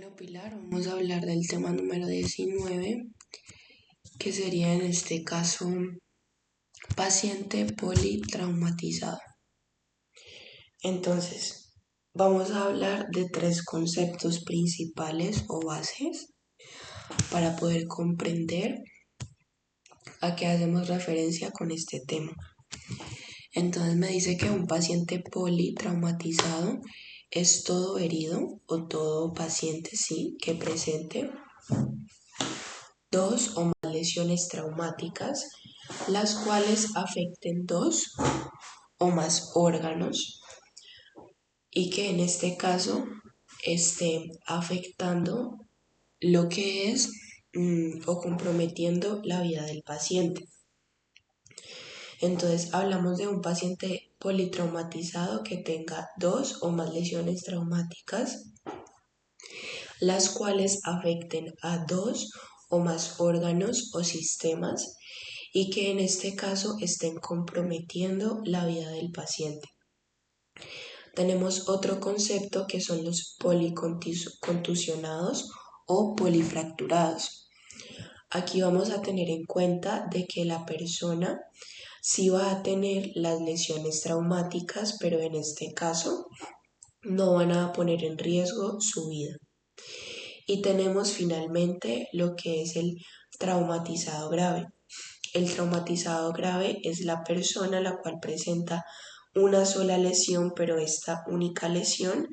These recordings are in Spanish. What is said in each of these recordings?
Bueno, Pilar, vamos a hablar del tema número 19, que sería en este caso paciente politraumatizado. Entonces, vamos a hablar de tres conceptos principales o bases para poder comprender a qué hacemos referencia con este tema. Entonces me dice que un paciente politraumatizado es todo herido o todo paciente, sí, que presente dos o más lesiones traumáticas, las cuales afecten dos o más órganos y que en este caso esté afectando lo que es o comprometiendo la vida del paciente. Entonces hablamos de un paciente politraumatizado que tenga dos o más lesiones traumáticas, las cuales afecten a dos o más órganos o sistemas y que en este caso estén comprometiendo la vida del paciente. Tenemos otro concepto que son los policontusionados o polifracturados. Aquí vamos a tener en cuenta de que la persona sí va a tener las lesiones traumáticas, pero en este caso no van a poner en riesgo su vida. Y tenemos finalmente lo que es el traumatizado grave. El traumatizado grave es la persona la cual presenta una sola lesión, pero esta única lesión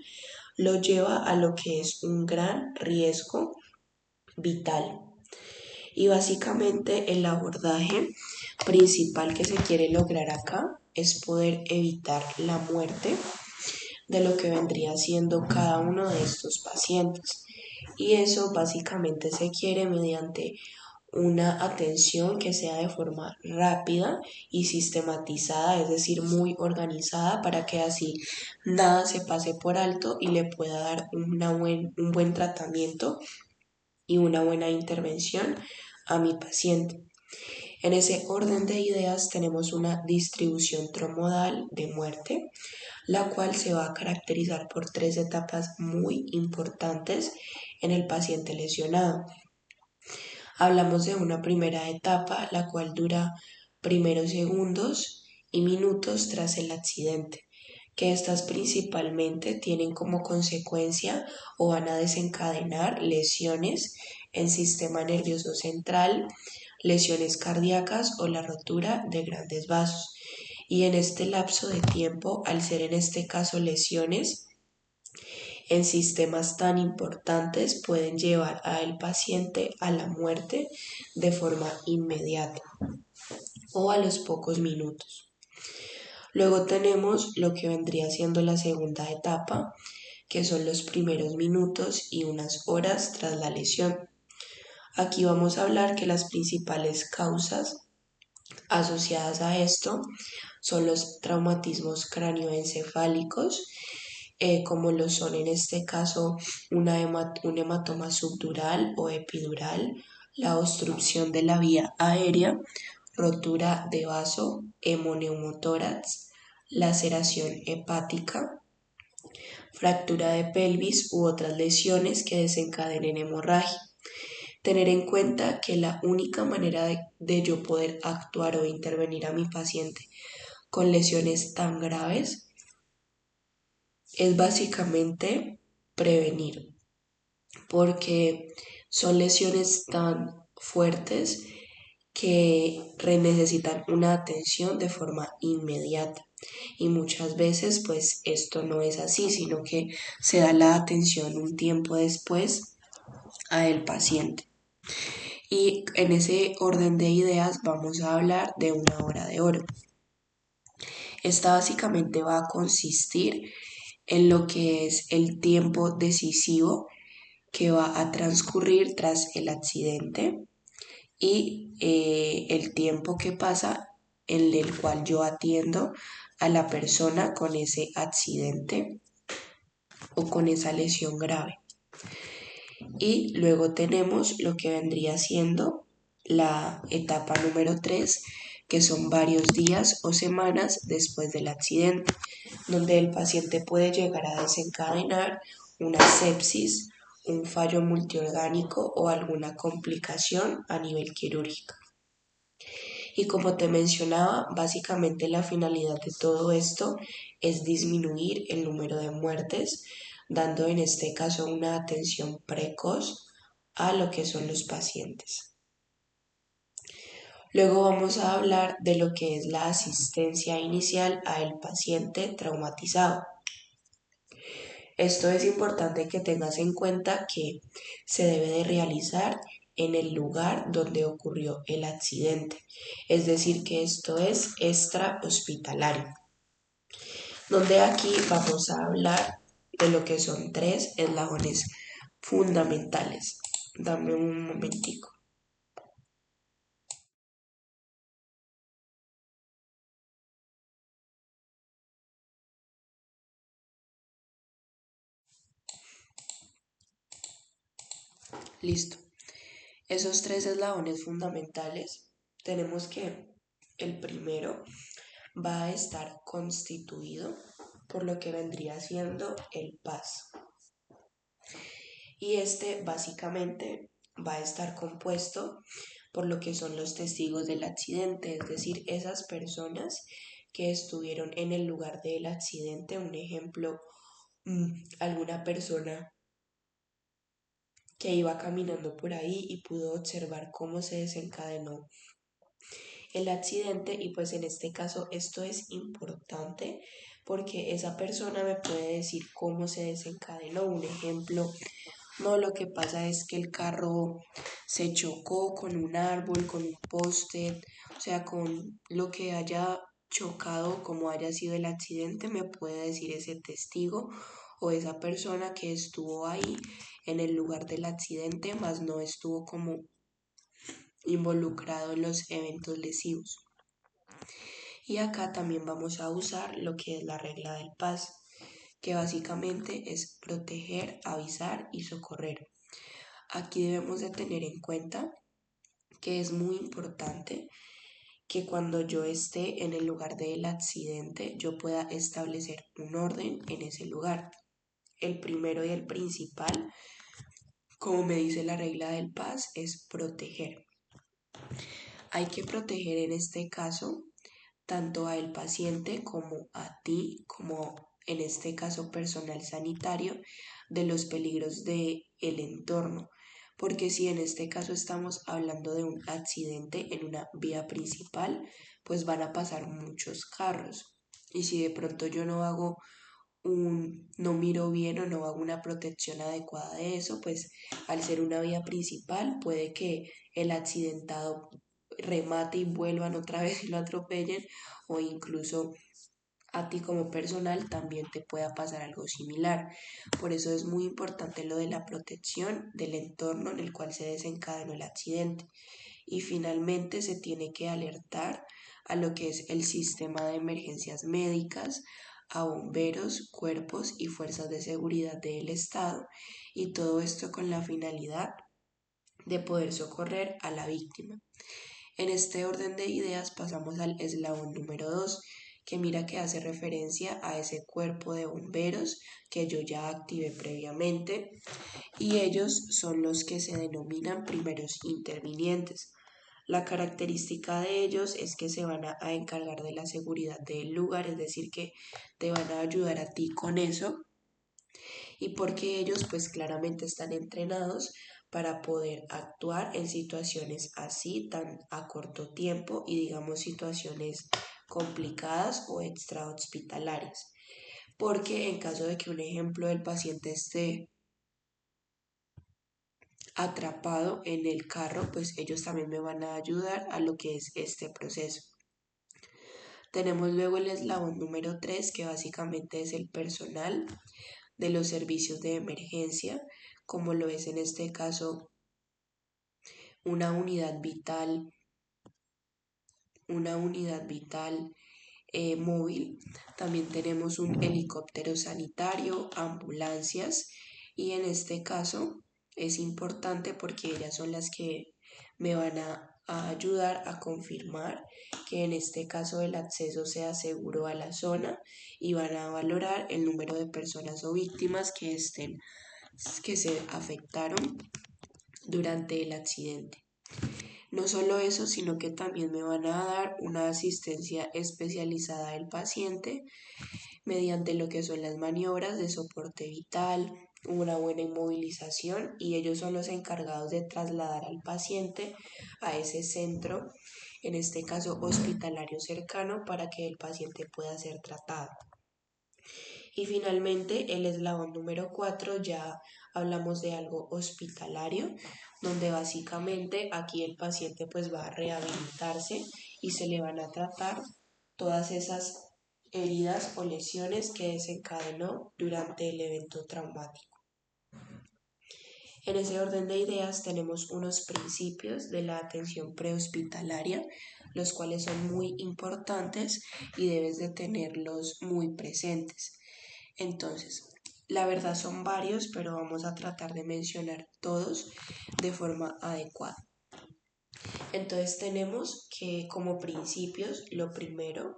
lo lleva a lo que es un gran riesgo vital. Y básicamente el abordaje principal que se quiere lograr acá es poder evitar la muerte de lo que vendría siendo cada uno de estos pacientes. Y eso básicamente se quiere mediante una atención que sea de forma rápida y sistematizada, es decir, muy organizada para que así nada se pase por alto y le pueda dar un buen tratamiento y una buena intervención a mi paciente. En ese orden de ideas tenemos una distribución tromodal de muerte, la cual se va a caracterizar por tres etapas muy importantes en el paciente lesionado. Hablamos de una primera etapa, la cual dura primeros segundos y minutos tras el accidente, que estas principalmente tienen como consecuencia o van a desencadenar lesiones en sistema nervioso central, lesiones cardíacas o la rotura de grandes vasos. Y en este lapso de tiempo, al ser en este caso lesiones en sistemas tan importantes, pueden llevar al paciente a la muerte de forma inmediata o a los pocos minutos. Luego tenemos lo que vendría siendo la segunda etapa, que son los primeros minutos y unas horas tras la lesión. Aquí vamos a hablar que las principales causas asociadas a esto son los traumatismos cráneoencefálicos, como lo son en este caso un hematoma subdural o epidural, la obstrucción de la vía aérea, rotura de vaso, hemoneumotórax, laceración hepática, fractura de pelvis u otras lesiones que desencadenen hemorragia. Tener en cuenta que la única manera de yo poder actuar o intervenir a mi paciente con lesiones tan graves es básicamente prevenir, porque son lesiones tan fuertes que necesitan una atención de forma inmediata. Y muchas veces pues esto no es así, sino que se da la atención un tiempo después a el paciente. Y en ese orden de ideas vamos a hablar de una hora de oro. Esta básicamente va a consistir en lo que es el tiempo decisivo que va a transcurrir tras el accidente y el tiempo que pasa en el cual yo atiendo a la persona con ese accidente o con esa lesión grave. Y luego tenemos lo que vendría siendo la etapa número 3, que son varios días o semanas después del accidente, donde el paciente puede llegar a desencadenar una sepsis un fallo multiorgánico o alguna complicación a nivel quirúrgico. Y como te mencionaba, básicamente la finalidad de todo esto es disminuir el número de muertes, dando en este caso una atención precoz a lo que son los pacientes. Luego vamos a hablar de lo que es la asistencia inicial al paciente traumatizado. Esto es importante que tengas en cuenta que se debe de realizar en el lugar donde ocurrió el accidente, es decir, que esto es extrahospitalario, donde aquí vamos a hablar de lo que son tres eslabones fundamentales. Dame un momentico. Listo. Esos tres eslabones fundamentales tenemos que el primero va a estar constituido por lo que vendría siendo el PAS. Y este básicamente va a estar compuesto por lo que son los testigos del accidente, es decir, esas personas que estuvieron en el lugar del accidente. Un ejemplo, alguna persona que iba caminando por ahí y pudo observar cómo se desencadenó el accidente, y pues en este caso esto es importante porque esa persona me puede decir cómo se desencadenó. Un ejemplo, no, lo que pasa es que el carro se chocó con un árbol, con un poste, o sea, con lo que haya chocado, como haya sido el accidente, me puede decir ese testigo o esa persona que estuvo ahí en el lugar del accidente, más no estuvo como involucrado en los eventos lesivos. Y acá también vamos a usar lo que es la regla del PAS, que básicamente es proteger, avisar y socorrer. Aquí debemos de tener en cuenta que es muy importante que cuando yo esté en el lugar del accidente yo pueda establecer un orden en ese lugar. El primero y el principal, como me dice la regla del PAS, es proteger. Hay que proteger en este caso tanto al paciente como a ti, como en este caso personal sanitario, de los peligros del entorno. Porque si en este caso estamos hablando de un accidente en una vía principal, pues van a pasar muchos carros. Y si de pronto yo no miro bien o no hago una protección adecuada de eso, pues al ser una vía principal puede que el accidentado remate y vuelvan otra vez y lo atropellen, o incluso a ti como personal también te pueda pasar algo similar. Por eso es muy importante lo de la protección del entorno en el cual se desencadenó el accidente. Y finalmente se tiene que alertar a lo que es el sistema de emergencias médicas, a bomberos, cuerpos y fuerzas de seguridad del Estado, y todo esto con la finalidad de poder socorrer a la víctima. En este orden de ideas pasamos al eslabón número 2, que mira que hace referencia a ese cuerpo de bomberos que yo ya activé previamente, y ellos son los que se denominan primeros intervinientes. La característica de ellos es que se van a encargar de la seguridad del lugar, es decir, que te van a ayudar a ti con eso, y porque ellos pues claramente están entrenados para poder actuar en situaciones así tan a corto tiempo y digamos situaciones complicadas o extrahospitalarias. Porque en caso de que un ejemplo del paciente esté atrapado en el carro, pues ellos también me van a ayudar a lo que es este proceso. Tenemos luego el eslabón número 3, que básicamente es el personal de los servicios de emergencia, como lo es en este caso una unidad vital, móvil. También tenemos un helicóptero sanitario, ambulancias, y en este caso es importante porque ellas son las que me van a ayudar a confirmar que en este caso el acceso sea seguro a la zona, y van a valorar el número de personas o víctimas que estén que se afectaron durante el accidente. No solo eso, sino que también me van a dar una asistencia especializada del paciente mediante lo que son las maniobras de soporte vital, una buena inmovilización, y ellos son los encargados de trasladar al paciente a ese centro, en este caso hospitalario cercano, para que el paciente pueda ser tratado. Y finalmente, el eslabón número 4, ya hablamos de algo hospitalario, donde básicamente aquí el paciente pues va a rehabilitarse y se le van a tratar todas esas heridas o lesiones que desencadenó durante el evento traumático. En ese orden de ideas tenemos unos principios de la atención prehospitalaria, los cuales son muy importantes y debes de tenerlos muy presentes. Entonces, la verdad son varios, pero vamos a tratar de mencionar todos de forma adecuada. Entonces tenemos que como principios, lo primero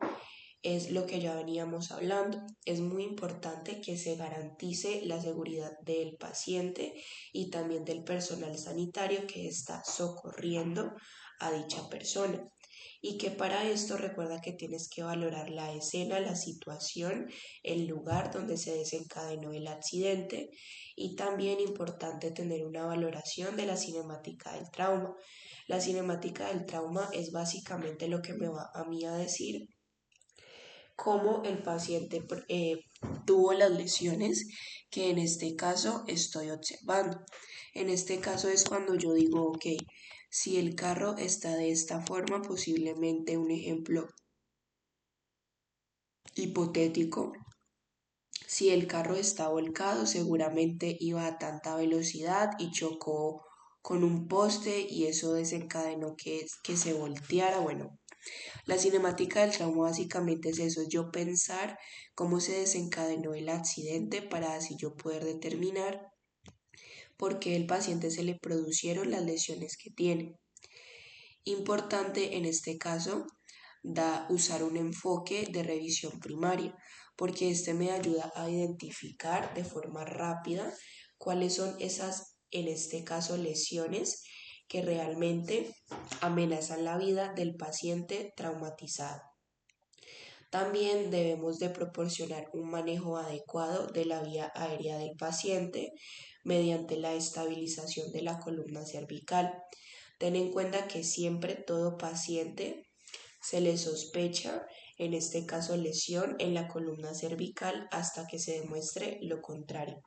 es lo que ya veníamos hablando. Es muy importante que se garantice la seguridad del paciente y también del personal sanitario que está socorriendo a dicha persona. Y que para esto recuerda que tienes que valorar la escena, la situación, el lugar donde se desencadenó el accidente, y también importante tener una valoración de la cinemática del trauma. La cinemática del trauma es básicamente lo que me va a mí a decir cómo el paciente tuvo las lesiones que en este caso estoy observando. En este caso es cuando yo digo, ok, si el carro está de esta forma, posiblemente un ejemplo hipotético, si el carro está volcado, seguramente iba a tanta velocidad y chocó con un poste y eso desencadenó que se volteara. Bueno, la cinemática del trauma básicamente es eso, yo pensar cómo se desencadenó el accidente para así yo poder determinar por qué el paciente se le produjeron las lesiones que tiene. Importante en este caso, usar un enfoque de revisión primaria, porque este me ayuda a identificar de forma rápida cuáles son esas, en este caso, lesiones que realmente amenazan la vida del paciente traumatizado. También debemos de proporcionar un manejo adecuado de la vía aérea del paciente mediante la estabilización de la columna cervical. Ten en cuenta que siempre todo paciente se le sospecha, en este caso, lesión en la columna cervical hasta que se demuestre lo contrario.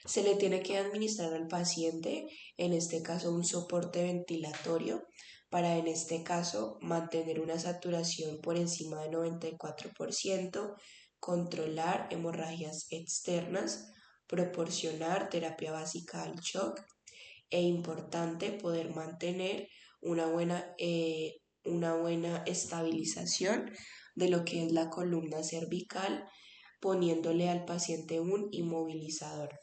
Se le tiene que administrar al paciente, en este caso, un soporte ventilatorio para, en este caso, mantener una saturación por encima del 94%, controlar hemorragias externas, proporcionar terapia básica al shock e importante poder mantener una buena estabilización de lo que es la columna cervical, poniéndole al paciente un inmovilizador.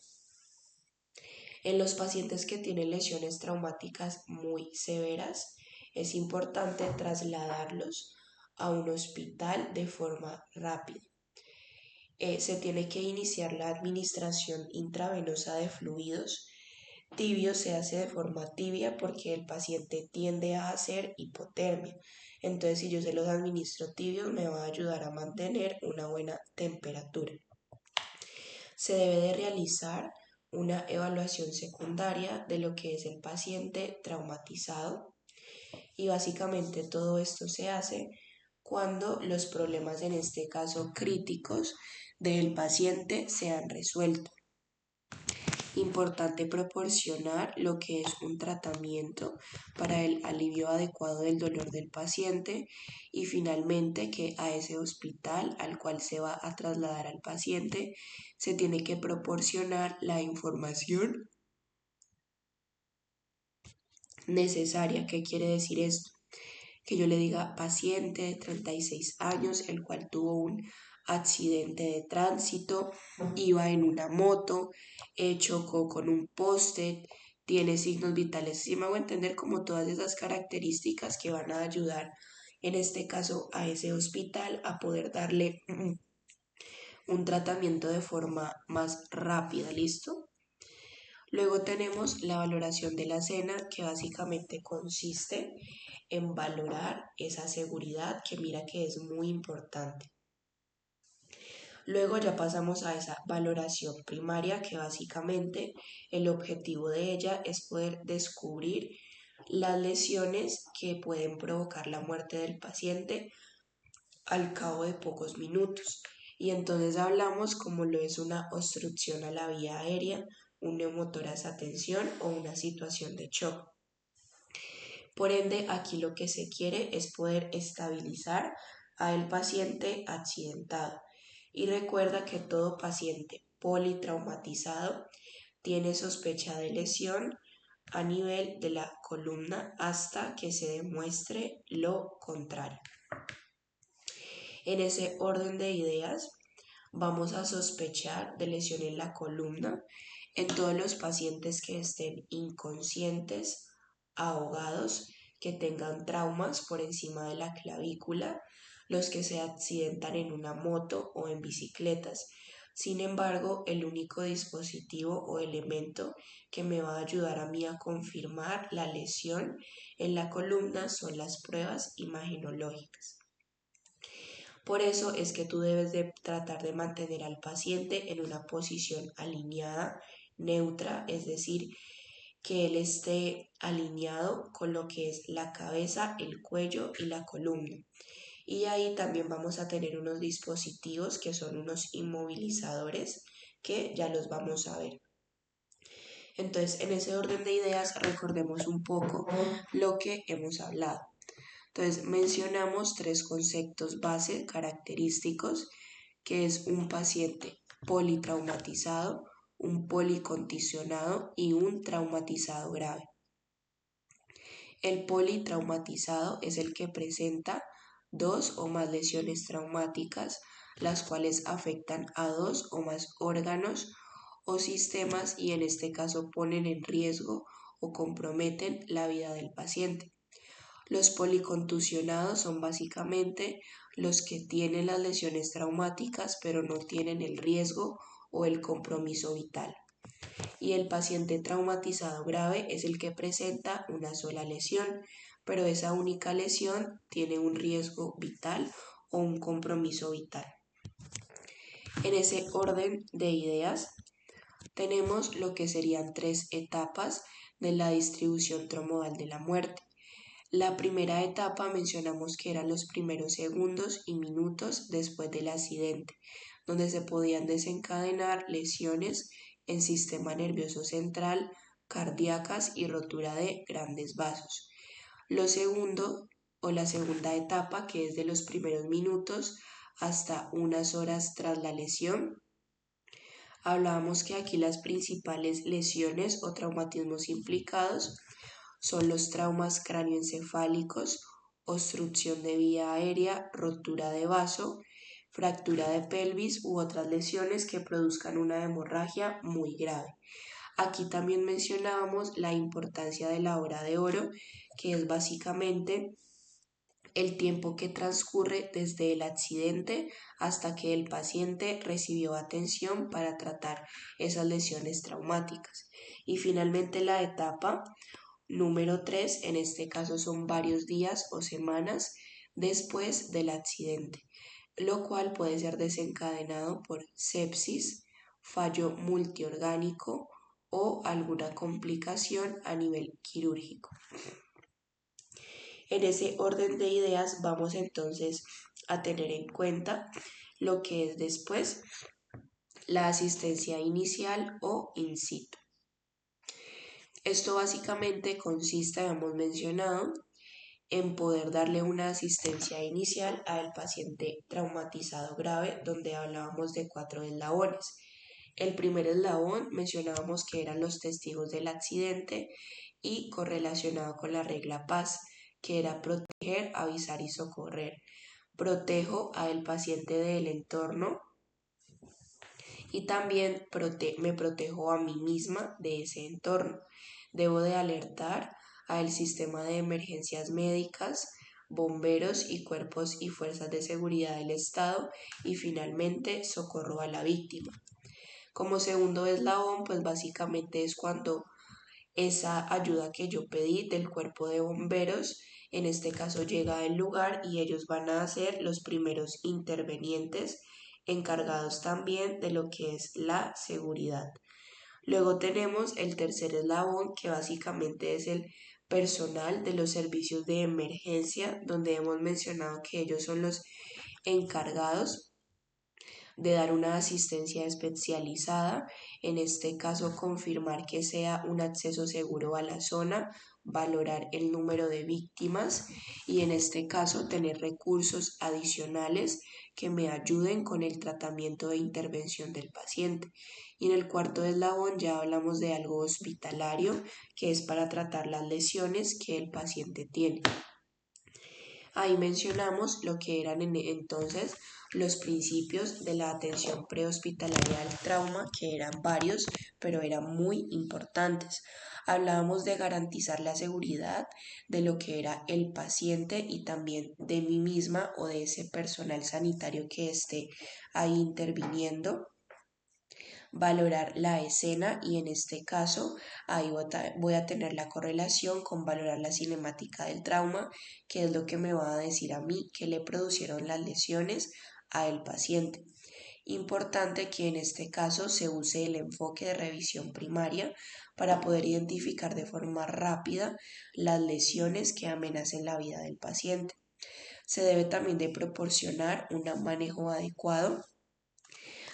En los pacientes que tienen lesiones traumáticas muy severas, es importante trasladarlos a un hospital de forma rápida. Se tiene que iniciar la administración intravenosa de fluidos. Tibio se hace de forma tibia porque el paciente tiende a hacer hipotermia. Entonces, si yo se los administro tibios, me va a ayudar a mantener una buena temperatura. Se debe de realizar una evaluación secundaria de lo que es el paciente traumatizado, y básicamente todo esto se hace cuando los problemas, en este caso críticos, del paciente se han resuelto. Importante proporcionar lo que es un tratamiento para el alivio adecuado del dolor del paciente, y finalmente que a ese hospital al cual se va a trasladar al paciente se tiene que proporcionar la información necesaria. ¿Qué quiere decir esto? Que yo le diga paciente de 36 años, el cual tuvo un accidente de tránsito, iba en una moto, chocó con un poste, tiene signos vitales. Si me hago entender, como todas esas características que van a ayudar en este caso a ese hospital a poder darle un tratamiento de forma más rápida, ¿listo? Luego tenemos la valoración de la cena, que básicamente consiste en valorar esa seguridad, que mira que es muy importante. Luego ya pasamos a esa valoración primaria, que básicamente el objetivo de ella es poder descubrir las lesiones que pueden provocar la muerte del paciente al cabo de pocos minutos. Y entonces hablamos como lo es una obstrucción a la vía aérea, un neumotórax a tensión o una situación de shock. Por ende, aquí lo que se quiere es poder estabilizar al paciente accidentado. Y recuerda que todo paciente politraumatizado tiene sospecha de lesión a nivel de la columna hasta que se demuestre lo contrario. En ese orden de ideas, vamos a sospechar de lesión en la columna en todos los pacientes que estén inconscientes, ahogados, que tengan traumas por encima de la clavícula, los que se accidentan en una moto o en bicicletas. Sin embargo, el único dispositivo o elemento que me va a ayudar a mí a confirmar la lesión en la columna son las pruebas imagenológicas. Por eso es que tú debes de tratar de mantener al paciente en una posición alineada, neutra, es decir, que él esté alineado con lo que es la cabeza, el cuello y la columna. Y ahí también vamos a tener unos dispositivos que son unos inmovilizadores que ya los vamos a ver. Entonces, en ese orden de ideas, recordemos un poco lo que hemos hablado. Entonces, mencionamos tres conceptos base característicos, que es un paciente politraumatizado, un policontusionado y un traumatizado grave. El politraumatizado es el que presenta dos o más lesiones traumáticas, las cuales afectan a dos o más órganos o sistemas y en este caso ponen en riesgo o comprometen la vida del paciente. Los policontusionados son básicamente los que tienen las lesiones traumáticas pero no tienen el riesgo o el compromiso vital. Y el paciente traumatizado grave es el que presenta una sola lesión, pero esa única lesión tiene un riesgo vital o un compromiso vital. En ese orden de ideas tenemos lo que serían tres etapas de la distribución tromodal de la muerte. La primera etapa mencionamos que eran los primeros segundos y minutos después del accidente, donde se podían desencadenar lesiones en sistema nervioso central, cardíacas y rotura de grandes vasos. Lo segundo o la segunda etapa, que es de los primeros minutos hasta unas horas tras la lesión, hablábamos que aquí las principales lesiones o traumatismos implicados son los traumas cráneoencefálicos, obstrucción de vía aérea, rotura de vaso, fractura de pelvis u otras lesiones que produzcan una hemorragia muy grave. Aquí también mencionábamos la importancia de la hora de oro, que es básicamente el tiempo que transcurre desde el accidente hasta que el paciente recibió atención para tratar esas lesiones traumáticas. Y finalmente la etapa número 3, en este caso son varios días o semanas después del accidente, lo cual puede ser desencadenado por sepsis, fallo multiorgánico o alguna complicación a nivel quirúrgico. En ese orden de ideas vamos entonces a tener en cuenta lo que es después la asistencia inicial o in situ. Esto básicamente consiste, hemos mencionado, en poder darle una asistencia inicial al paciente traumatizado grave, donde hablábamos de 4 eslabones. El primer eslabón mencionábamos que eran los testigos del accidente y correlacionado con la regla PAS, que era proteger, avisar y socorrer. Protejo al paciente del entorno y también me protejo a mí misma de ese entorno. Debo de alertar al sistema de emergencias médicas, bomberos y cuerpos y fuerzas de seguridad del Estado y finalmente socorro a la víctima. Como segundo eslabón, pues básicamente es cuando esa ayuda que yo pedí del cuerpo de bomberos, en este caso llega al lugar y ellos van a ser los primeros intervenientes encargados también de lo que es la seguridad. Luego tenemos el tercer eslabón, que básicamente es el personal de los servicios de emergencia, donde hemos mencionado que ellos son los encargados de dar una asistencia especializada, en este caso confirmar que sea un acceso seguro a la zona, valorar el número de víctimas y en este caso tener recursos adicionales que me ayuden con el tratamiento e intervención del paciente. Y en el cuarto eslabón ya hablamos de algo hospitalario, que es para tratar las lesiones que el paciente tiene. Ahí mencionamos lo que eran entonces los principios de la atención prehospitalaria al trauma, que eran varios, pero eran muy importantes. Hablábamos de garantizar la seguridad de lo que era el paciente y también de mí misma o de ese personal sanitario que esté ahí interviniendo, valorar la escena y en este caso ahí voy a tener la correlación con valorar la cinemática del trauma, que es lo que me va a decir a mí que le produjeron las lesiones al paciente. Importante que en este caso se use el enfoque de revisión primaria para poder identificar de forma rápida las lesiones que amenacen la vida del paciente. Se debe también de proporcionar un manejo adecuado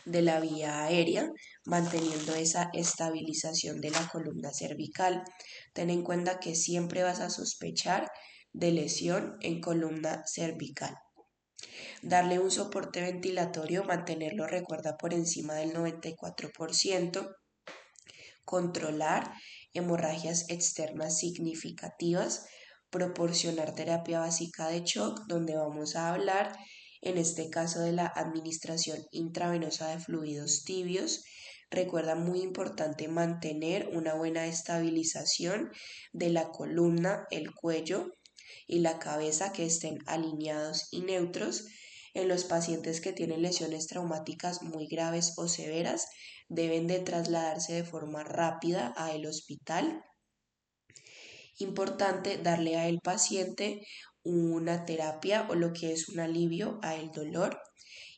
de la vía aérea, manteniendo esa estabilización de la columna cervical. Ten en cuenta que siempre vas a sospechar de lesión en columna cervical. Darle un soporte ventilatorio, mantenerlo, recuerda, por encima del 94%. Controlar hemorragias externas significativas, proporcionar terapia básica de shock, donde vamos a hablar en este caso de la administración intravenosa de fluidos tibios. Recuerda, muy importante mantener una buena estabilización de la columna, el cuello y la cabeza, que estén alineados y neutros. En los pacientes que tienen lesiones traumáticas muy graves o severas, deben de trasladarse de forma rápida al hospital. Importante darle al paciente una terapia o lo que es un alivio al dolor.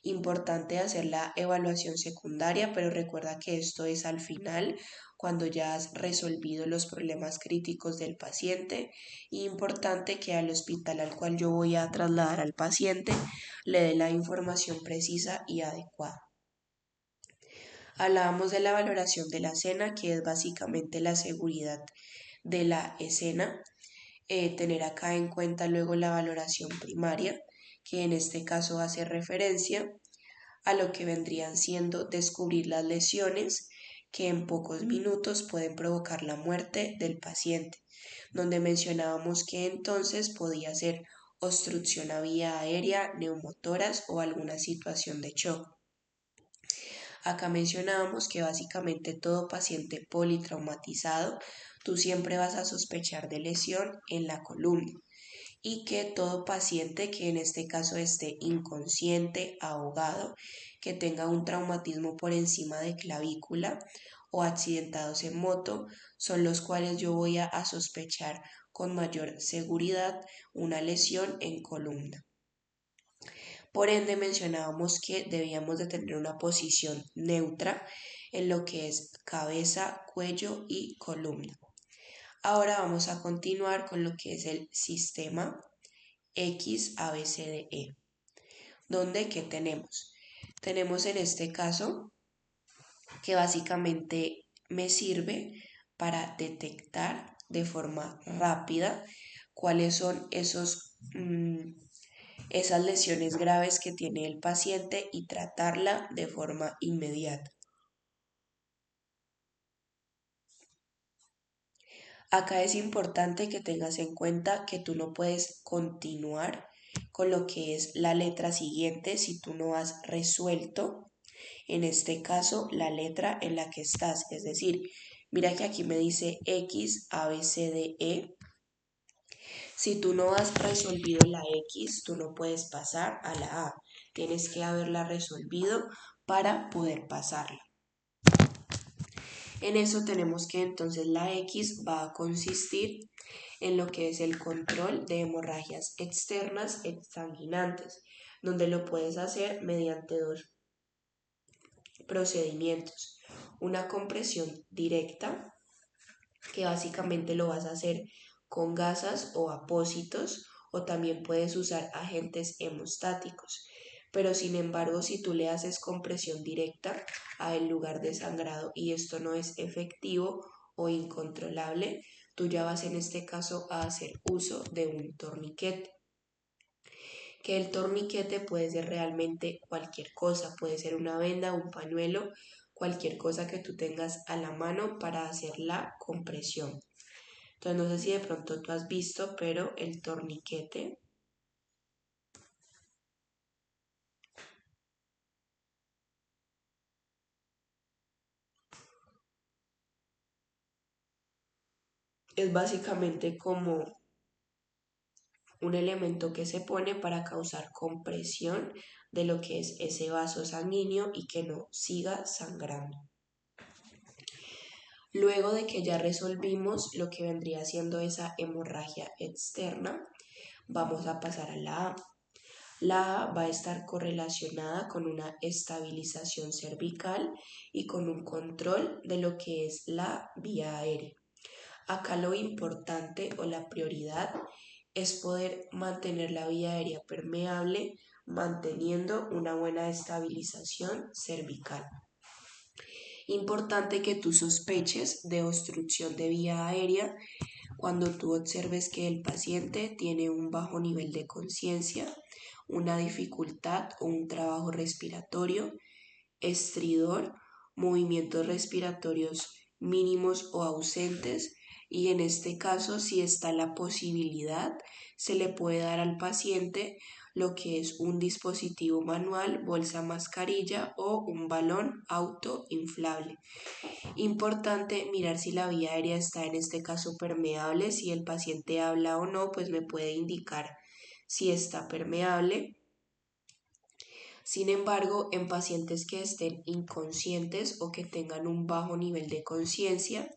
Importante hacer la evaluación secundaria, pero recuerda que esto es al final, cuando ya has resolvido los problemas críticos del paciente. Importante que al hospital al cual yo voy a trasladar al paciente le dé la información precisa y adecuada. Hablábamos de la valoración de la escena, que es básicamente la seguridad de la escena. Tener acá en cuenta luego la valoración primaria, que en este caso hace referencia a lo que vendrían siendo descubrir las lesiones que en pocos minutos pueden provocar la muerte del paciente, donde mencionábamos que entonces podía ser obstrucción a vía aérea, neumotoras o alguna situación de shock. Acá mencionábamos que básicamente todo paciente politraumatizado, tú siempre vas a sospechar de lesión en la columna y que todo paciente que en este caso esté inconsciente, ahogado, que tenga un traumatismo por encima de clavícula o accidentados en moto, son los cuales yo voy a sospechar con mayor seguridad una lesión en columna. Por ende, mencionábamos que debíamos de tener una posición neutra en lo que es cabeza, cuello y columna. Ahora vamos a continuar con lo que es el sistema XABCDE, donde ¿qué tenemos? Tenemos en este caso que básicamente me sirve para detectar de forma rápida cuáles son esas lesiones graves que tiene el paciente y tratarla de forma inmediata. Acá es importante que tengas en cuenta que tú no puedes continuar con lo que es la letra siguiente si tú no has resuelto, en este caso, la letra en la que estás. Es decir, mira que aquí me dice X, A, B, C, D, E. Si tú no has resolvido la X, tú no puedes pasar a la A. Tienes que haberla resolvido para poder pasarla. En eso tenemos que entonces la X va a consistir en lo que es el control de hemorragias externas exsanguinantes, donde lo puedes hacer mediante dos procedimientos. Una compresión directa, que básicamente lo vas a hacer con gasas o apósitos, o también puedes usar agentes hemostáticos. Pero sin embargo, si tú le haces compresión directa al lugar de sangrado y esto no es efectivo o incontrolable, tú ya vas en este caso a hacer uso de un torniquete. Que el torniquete puede ser realmente cualquier cosa, puede ser una venda, un pañuelo, cualquier cosa que tú tengas a la mano para hacer la compresión. Entonces no sé si de pronto tú has visto, pero el torniquete es básicamente como un elemento que se pone para causar compresión de lo que es ese vaso sanguíneo y que no siga sangrando. Luego de que ya resolvimos lo que vendría siendo esa hemorragia externa, vamos a pasar a la A. La A va a estar correlacionada con una estabilización cervical y con un control de lo que es la vía aérea. Acá lo importante o la prioridad es poder mantener la vía aérea permeable, manteniendo una buena estabilización cervical. Importante que tú sospeches de obstrucción de vía aérea cuando tú observes que el paciente tiene un bajo nivel de conciencia, una dificultad o un trabajo respiratorio, estridor, movimientos respiratorios mínimos o ausentes, y en este caso, si está la posibilidad, se le puede dar al paciente lo que es un dispositivo manual, bolsa mascarilla o un balón autoinflable. Importante mirar si la vía aérea está en este caso permeable, si el paciente habla o no, pues me puede indicar si está permeable. Sin embargo, en pacientes que estén inconscientes o que tengan un bajo nivel de conciencia,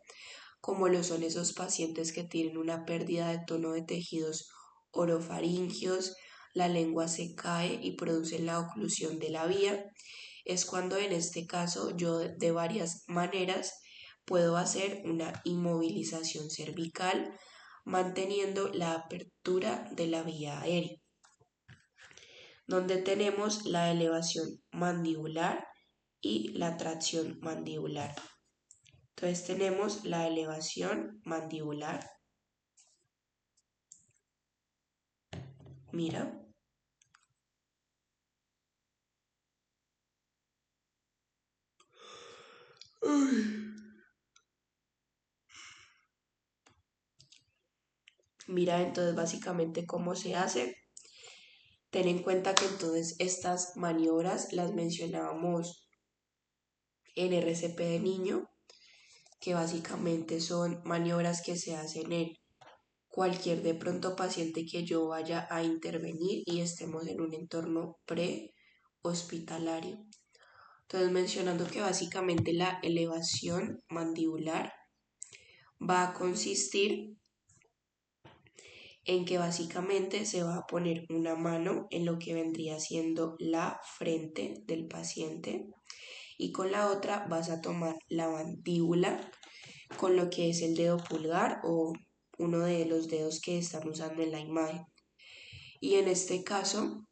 como lo son esos pacientes que tienen una pérdida de tono de tejidos orofaringios, la lengua se cae y produce la oclusión de la vía, es cuando en este caso yo de varias maneras puedo hacer una inmovilización cervical manteniendo la apertura de la vía aérea, donde tenemos la elevación mandibular y la tracción mandibular. Entonces tenemos la elevación mandibular. Mira. Mira entonces básicamente cómo se hace. Ten en cuenta que entonces estas maniobras las mencionábamos en RCP de niño, que básicamente son maniobras que se hacen en cualquier de pronto paciente que yo vaya a intervenir y estemos en un entorno prehospitalario. Entonces mencionando que básicamente la elevación mandibular va a consistir en que básicamente se va a poner una mano en lo que vendría siendo la frente del paciente y con la otra vas a tomar la mandíbula con lo que es el dedo pulgar o uno de los dedos que están usando en la imagen. Y en este caso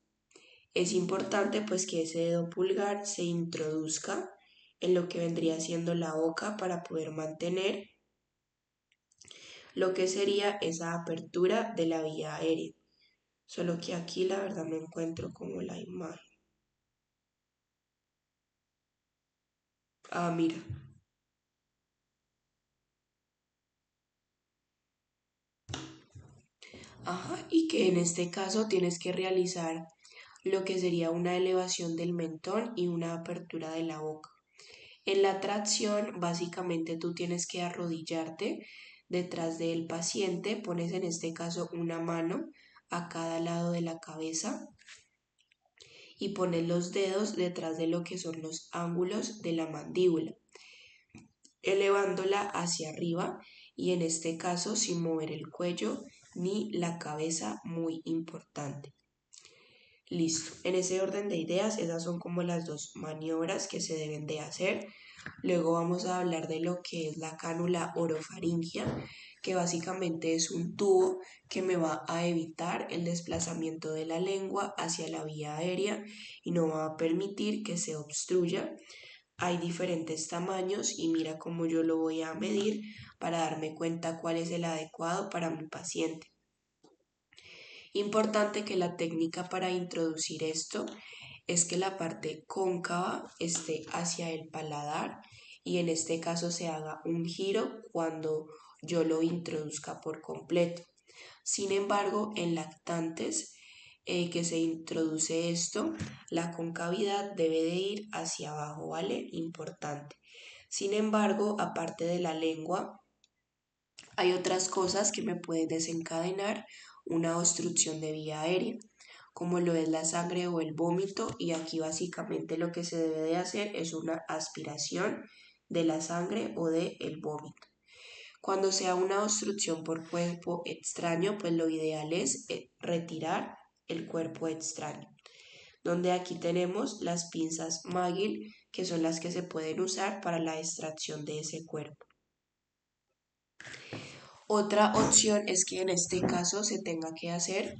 es importante pues que ese dedo pulgar se introduzca en lo que vendría siendo la boca para poder mantener lo que sería esa apertura de la vía aérea. Solo que aquí la verdad no encuentro como la imagen. Ah, mira. Ajá, y que en este caso tienes que realizar lo que sería una elevación del mentón y una apertura de la boca. En la tracción, básicamente tú tienes que arrodillarte detrás del paciente, pones en este caso una mano a cada lado de la cabeza y pones los dedos detrás de lo que son los ángulos de la mandíbula, elevándola hacia arriba y en este caso sin mover el cuello ni la cabeza, muy importante. Listo, en ese orden de ideas, esas son como las dos maniobras que se deben de hacer. Luego vamos a hablar de lo que es la cánula orofaringia, que básicamente es un tubo que me va a evitar el desplazamiento de la lengua hacia la vía aérea y no va a permitir que se obstruya. Hay diferentes tamaños y mira cómo yo lo voy a medir para darme cuenta cuál es el adecuado para mi paciente. Importante que la técnica para introducir esto es que la parte cóncava esté hacia el paladar y en este caso se haga un giro cuando yo lo introduzca por completo. Sin embargo, en lactantes que se introduce esto, la concavidad debe de ir hacia abajo, ¿vale? Importante. Sin embargo, aparte de la lengua, hay otras cosas que me pueden desencadenar una obstrucción de vía aérea, como lo es la sangre o el vómito, y aquí básicamente lo que se debe de hacer es una aspiración de la sangre o del vómito. Cuando sea una obstrucción por cuerpo extraño, pues lo ideal es retirar el cuerpo extraño, donde aquí tenemos las pinzas Magil, que son las que se pueden usar para la extracción de ese cuerpo. Otra opción es que en este caso se tenga que hacer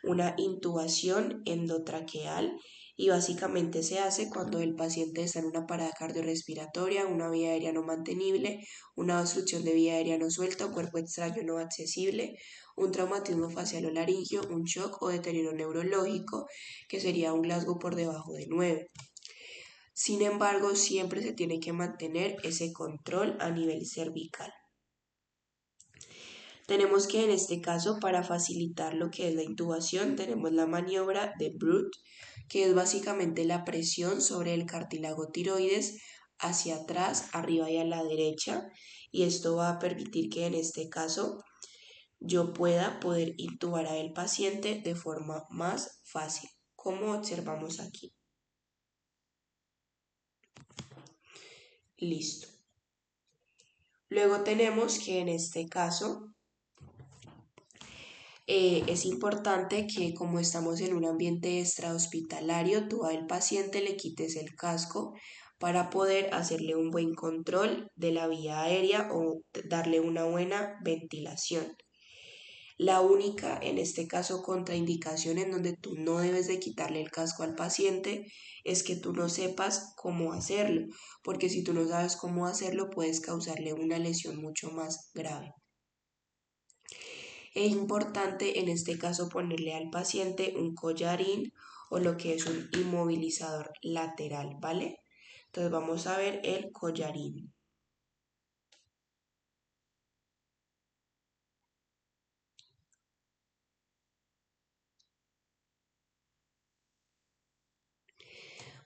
una intubación endotraqueal y básicamente se hace cuando el paciente está en una parada cardiorrespiratoria, una vía aérea no mantenible, una obstrucción de vía aérea no suelta, un cuerpo extraño no accesible, un traumatismo facial o laringio, un shock o deterioro neurológico, que sería un Glasgow por debajo de 9. Sin embargo, siempre se tiene que mantener ese control a nivel cervical. Tenemos que en este caso, para facilitar lo que es la intubación, tenemos la maniobra de Brut, que es básicamente la presión sobre el cartílago tiroides hacia atrás, arriba y a la derecha, y esto va a permitir que en este caso yo pueda poder intubar al paciente de forma más fácil, como observamos aquí. Listo. Luego tenemos que en este caso es importante que como estamos en un ambiente extrahospitalario, tú al paciente le quites el casco para poder hacerle un buen control de la vía aérea o darle una buena ventilación. La única, en este caso, contraindicación en donde tú no debes de quitarle el casco al paciente es que tú no sepas cómo hacerlo, porque si tú no sabes cómo hacerlo puedes causarle una lesión mucho más grave. Es importante en este caso ponerle al paciente un collarín o lo que es un inmovilizador lateral, ¿vale? Entonces vamos a ver el collarín.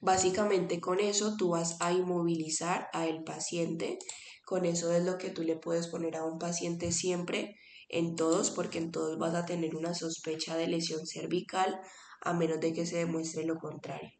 Básicamente con eso tú vas a inmovilizar al paciente. Con eso es lo que tú le puedes poner a un paciente siempre en todos, porque en todos vas a tener una sospecha de lesión cervical a menos de que se demuestre lo contrario.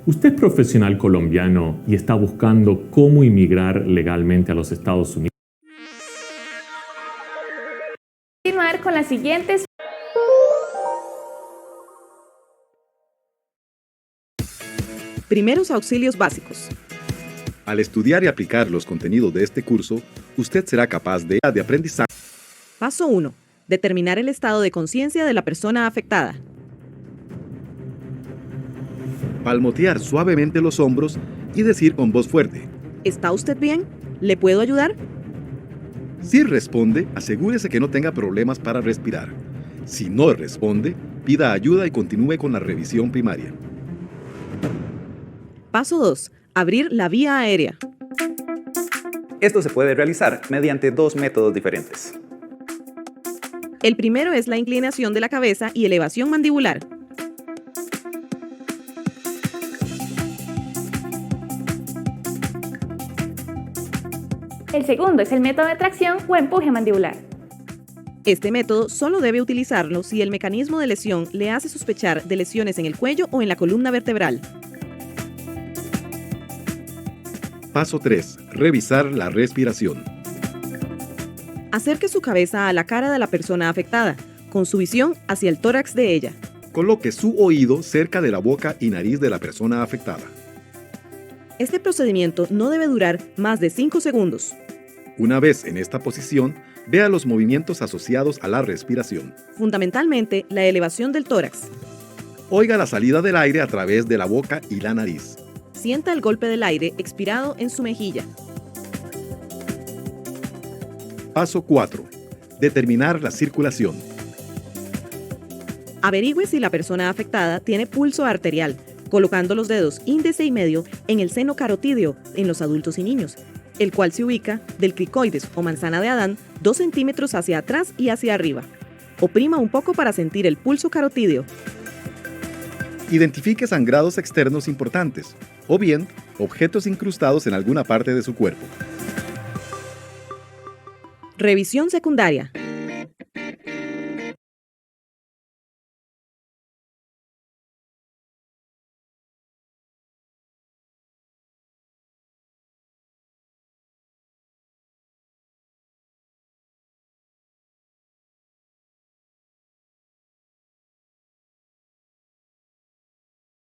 ¿Usted es profesional colombiano y está buscando cómo inmigrar legalmente a los Estados Unidos? Continuar con las siguientes. Primeros auxilios básicos. Al estudiar y aplicar los contenidos de este curso, usted será capaz de aprendizaje. Paso 1. Determinar el estado de conciencia de la persona afectada. Palmotear suavemente los hombros y decir con voz fuerte. ¿Está usted bien? ¿Le puedo ayudar? Si responde, asegúrese que no tenga problemas para respirar. Si no responde, pida ayuda y continúe con la revisión primaria. Paso 2. Abrir la vía aérea. Esto se puede realizar mediante dos métodos diferentes. El primero es la inclinación de la cabeza y elevación mandibular. El segundo es el método de tracción o empuje mandibular. Este método solo debe utilizarlo si el mecanismo de lesión le hace sospechar de lesiones en el cuello o en la columna vertebral. Paso 3. Revisar la respiración. Acerque su cabeza a la cara de la persona afectada, con su visión hacia el tórax de ella. Coloque su oído cerca de la boca y nariz de la persona afectada. Este procedimiento no debe durar más de 5 segundos. Una vez en esta posición, vea los movimientos asociados a la respiración. Fundamentalmente, la elevación del tórax. Oiga la salida del aire a través de la boca y la nariz. Sienta el golpe del aire expirado en su mejilla. Paso 4. Determinar la circulación. Averigüe si la persona afectada tiene pulso arterial, colocando los dedos índice y medio en el seno carotídeo en los adultos y niños, el cual se ubica del cricoides o manzana de Adán 2 centímetros hacia atrás y hacia arriba. Oprima un poco para sentir el pulso carotídeo. Identifique sangrados externos importantes, o bien objetos incrustados en alguna parte de su cuerpo. Revisión secundaria.